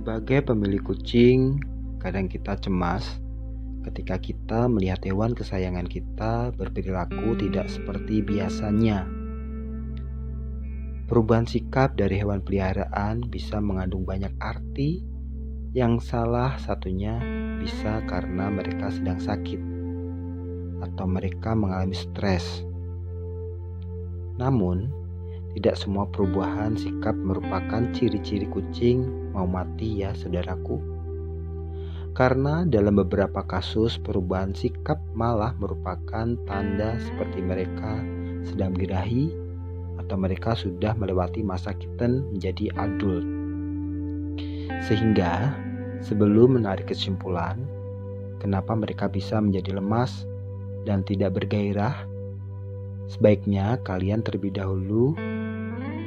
Sebagai pemilik kucing, kadang kita cemas ketika kita melihat hewan kesayangan kita berperilaku tidak seperti biasanya. Perubahan sikap dari hewan peliharaan bisa mengandung banyak arti, yang salah satunya bisa karena mereka sedang sakit atau mereka mengalami stres. Namun, tidak semua perubahan sikap merupakan ciri-ciri kucing mau mati ya saudaraku. Karena dalam beberapa kasus perubahan sikap malah merupakan tanda seperti mereka sedang birahi atau mereka sudah melewati masa kitten menjadi adult. Sehingga sebelum menarik kesimpulan kenapa mereka bisa menjadi lemas dan tidak bergairah, sebaiknya kalian terlebih dahulu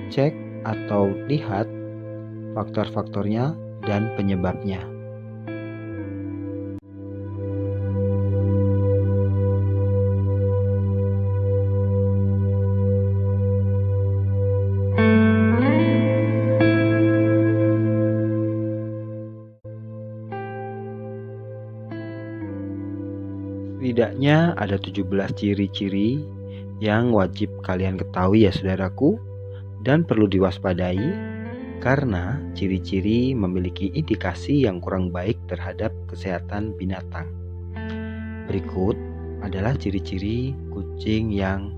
cek atau lihat faktor-faktornya dan penyebabnya. Setidaknya ada 17 ciri-ciri yang wajib kalian ketahui ya saudaraku, dan perlu diwaspadai karena ciri-ciri memiliki indikasi yang kurang baik terhadap kesehatan binatang. Berikut adalah ciri-ciri kucing yang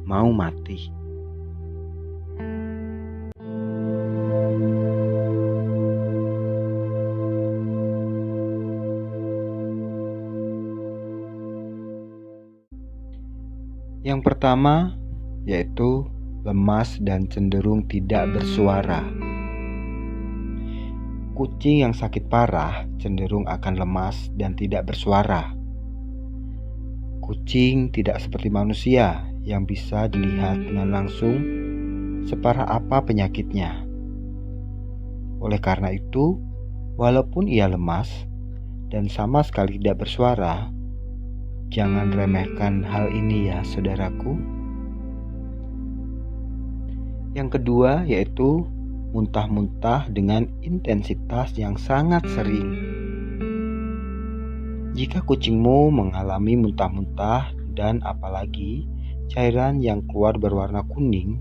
mau mati. Yang pertama yaitu lemas dan cenderung tidak bersuara. Kucing yang sakit parah cenderung akan lemas dan tidak bersuara. Kucing tidak seperti manusia yang bisa dilihat dengan langsung separah apa penyakitnya. Oleh karena itu, walaupun ia lemas dan sama sekali tidak bersuara, jangan remehkan hal ini ya saudaraku. Yang kedua yaitu muntah-muntah dengan intensitas yang sangat sering. Jika kucingmu mengalami muntah-muntah dan apalagi cairan yang keluar berwarna kuning,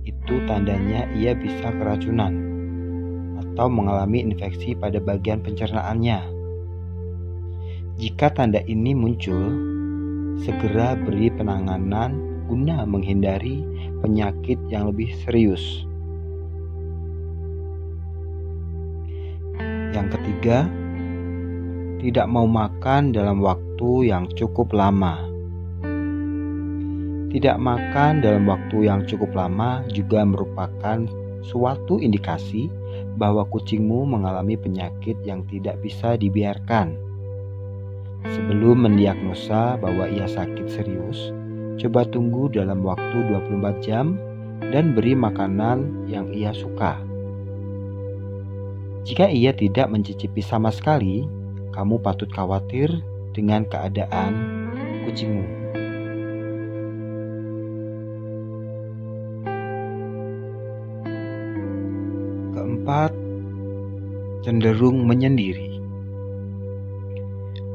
itu tandanya ia bisa keracunan atau mengalami infeksi pada bagian pencernaannya. Jika tanda ini muncul, segera beri penanganan guna menghindari penyakit yang lebih serius. Yang ketiga, tidak mau makan dalam waktu yang cukup lama. Tidak makan dalam waktu yang cukup lama juga merupakan suatu indikasi bahwa kucingmu mengalami penyakit yang tidak bisa dibiarkan. Sebelum mendiagnosa bahwa ia sakit serius, coba tunggu dalam waktu 24 jam dan beri makanan yang ia suka. Jika ia tidak mencicipi sama sekali, kamu patut khawatir dengan keadaan kucingmu. Keempat, cenderung menyendiri.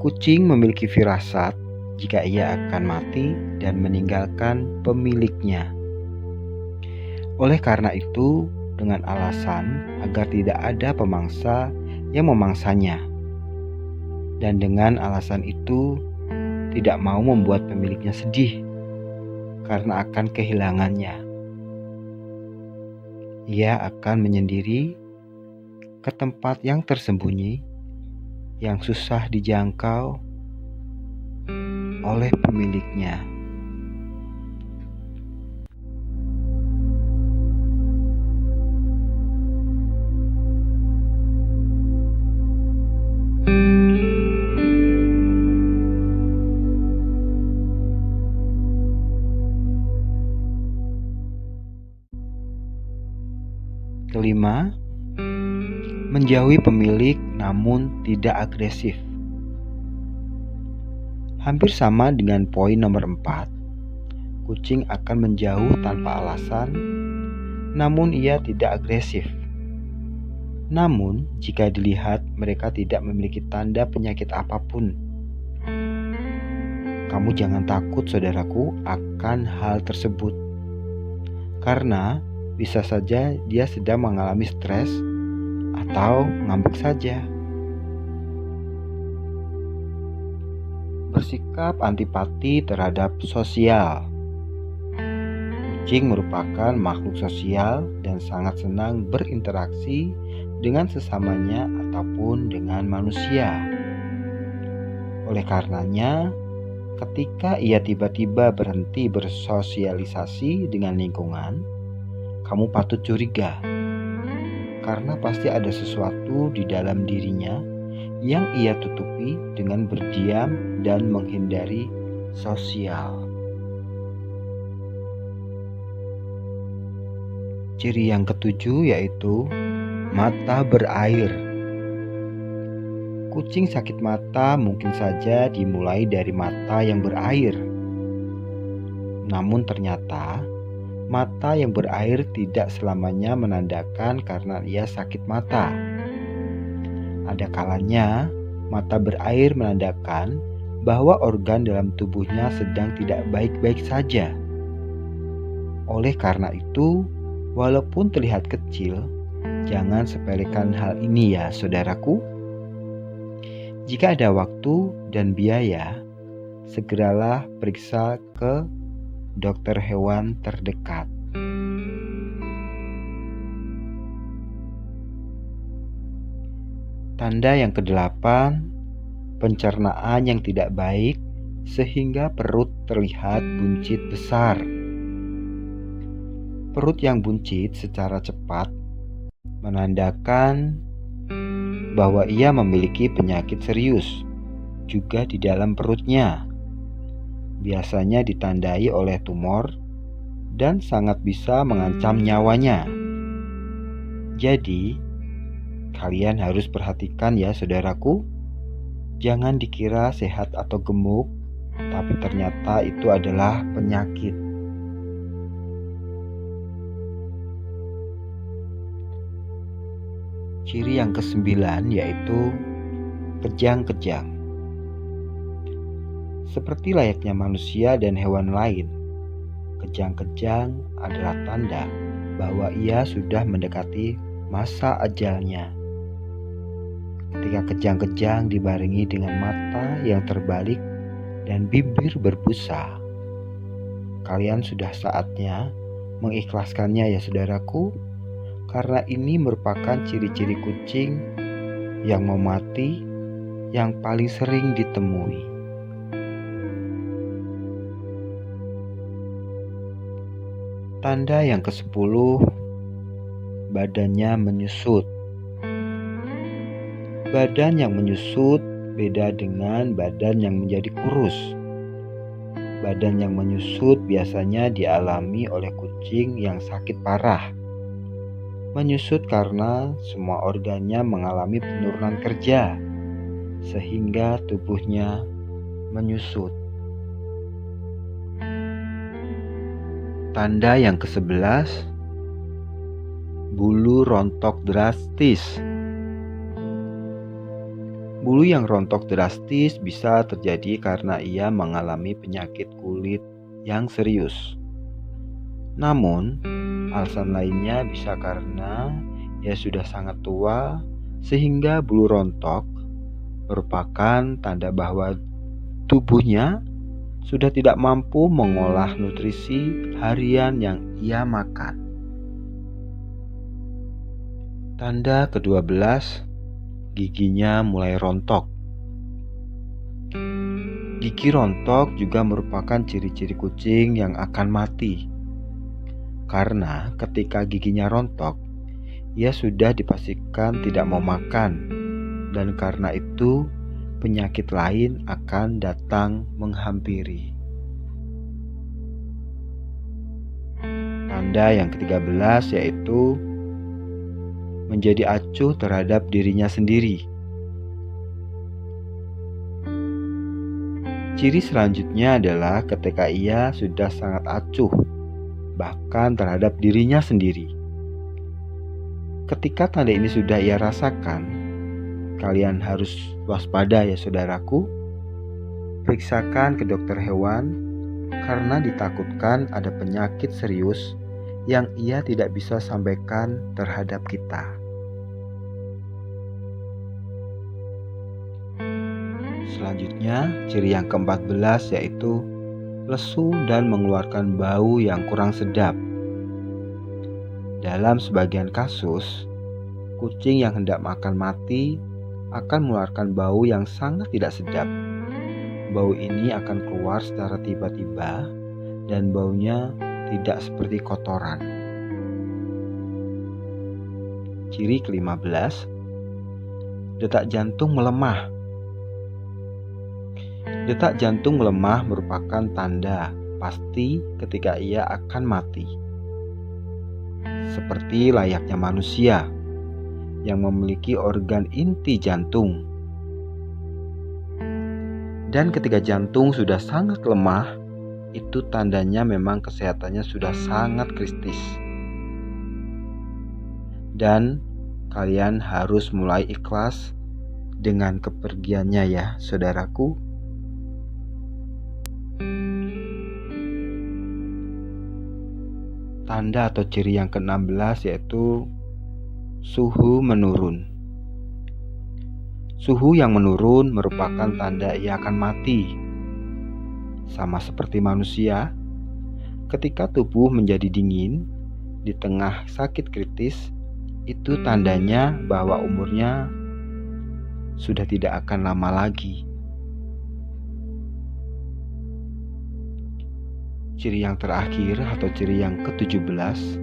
Kucing memiliki firasat jika ia akan mati dan meninggalkan pemiliknya. Oleh karena itu, dengan alasan agar tidak ada pemangsa yang memangsanya, dan dengan alasan itu tidak mau membuat pemiliknya sedih karena akan kehilangannya, ia akan menyendiri ke tempat yang tersembunyi yang susah dijangkau oleh pemiliknya. Kelima, menjauhi pemilik namun tidak agresif. Hampir sama dengan poin nomor 4, kucing akan menjauh tanpa alasan, namun ia tidak agresif. Namun, jika dilihat mereka tidak memiliki tanda penyakit apapun, kamu jangan takut, saudaraku, akan hal tersebut. Karena bisa saja dia sedang mengalami stres atau ngambek saja. Bersikap antipati terhadap sosial. Kucing merupakan makhluk sosial dan sangat senang berinteraksi dengan sesamanya ataupun dengan manusia. Oleh karenanya, ketika ia tiba-tiba berhenti bersosialisasi dengan lingkungan, kamu patut curiga, karena pasti ada sesuatu di dalam dirinya yang ia tutupi dengan berdiam dan menghindari sosial. Ciri yang ketujuh yaitu mata berair. Kucing sakit mata mungkin saja dimulai dari mata yang berair. Namun ternyata mata yang berair tidak selamanya menandakan karena ia sakit mata. Ada kalanya mata berair menandakan bahwa organ dalam tubuhnya sedang tidak baik-baik saja. Oleh karena itu, walaupun terlihat kecil, jangan sepelekan hal ini ya, saudaraku. Jika ada waktu dan biaya, segeralah periksa ke dokter hewan terdekat. Tanda yang kedelapan, pencernaan yang tidak baik sehingga perut terlihat buncit besar. Perut yang buncit secara cepat menandakan bahwa ia memiliki penyakit serius juga di dalam perutnya. Biasanya ditandai oleh tumor dan sangat bisa mengancam nyawanya. Jadi, kalian harus perhatikan ya, saudaraku. Jangan dikira sehat atau gemuk, tapi ternyata itu adalah penyakit. Ciri yang ke-9 yaitu kejang-kejang. Seperti layaknya manusia dan hewan lain, kejang-kejang adalah tanda bahwa ia sudah mendekati masa ajalnya. Ketika kejang-kejang dibarengi dengan mata yang terbalik dan bibir berbusa, kalian sudah saatnya mengikhlaskannya ya, saudaraku. Karena ini merupakan ciri-ciri kucing yang mau mati yang paling sering ditemui. Tanda yang ke-10, badannya menyusut. Badan yang menyusut beda dengan badan yang menjadi kurus. Badan yang menyusut biasanya dialami oleh kucing yang sakit parah. Menyusut karena semua organnya mengalami penurunan kerja, sehingga tubuhnya menyusut. Tanda yang ke-11, bulu rontok drastis. Bulu yang rontok drastis bisa terjadi karena ia mengalami penyakit kulit yang serius. Namun, alasan lainnya bisa karena ia sudah sangat tua sehingga bulu rontok merupakan tanda bahwa tubuhnya sudah tidak mampu mengolah nutrisi harian yang ia makan. Tanda ke-12, giginya mulai rontok. Gigi rontok juga merupakan ciri-ciri kucing yang akan mati. Karena ketika giginya rontok, ia sudah dipastikan tidak mau makan, dan karena itu penyakit lain akan datang menghampiri. Tanda yang ke-13 yaitu menjadi acuh terhadap dirinya sendiri. Ciri selanjutnya adalah ketika ia sudah sangat acuh, bahkan terhadap dirinya sendiri. Ketika tanda ini sudah ia rasakan, kalian harus waspada ya saudaraku. Periksakan ke dokter hewan karena ditakutkan ada penyakit serius yang ia tidak bisa sampaikan terhadap kita. Selanjutnya, ciri yang ke-14 yaitu lesu dan mengeluarkan bau yang kurang sedap. Dalam sebagian kasus, kucing yang hendak makan mati akan mengeluarkan bau yang sangat tidak sedap. Bau ini akan keluar secara tiba-tiba dan baunya tidak seperti kotoran. Ciri ke-15, detak jantung melemah. Detak jantung melemah merupakan tanda pasti ketika ia akan mati. Seperti layaknya manusia yang memiliki organ inti jantung. Dan ketika jantung sudah sangat lemah, itu tandanya memang kesehatannya sudah sangat kritis. Dan kalian harus mulai ikhlas dengan kepergiannya ya, saudaraku. Tanda atau ciri yang ke-16 yaitu suhu menurun. Suhu yang menurun merupakan tanda ia akan mati. Sama seperti manusia, ketika tubuh menjadi dingin di tengah sakit kritis, itu tandanya bahwa umurnya sudah tidak akan lama lagi. Ciri yang terakhir atau ciri yang ke-17,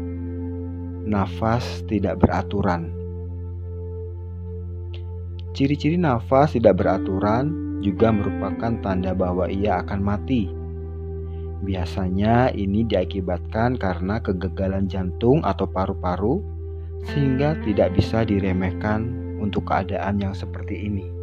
nafas tidak beraturan. Ciri-ciri nafas tidak beraturan juga merupakan tanda bahwa ia akan mati. Biasanya ini diakibatkan karena kegagalan jantung atau paru-paru, sehingga tidak bisa diremehkan untuk keadaan yang seperti ini.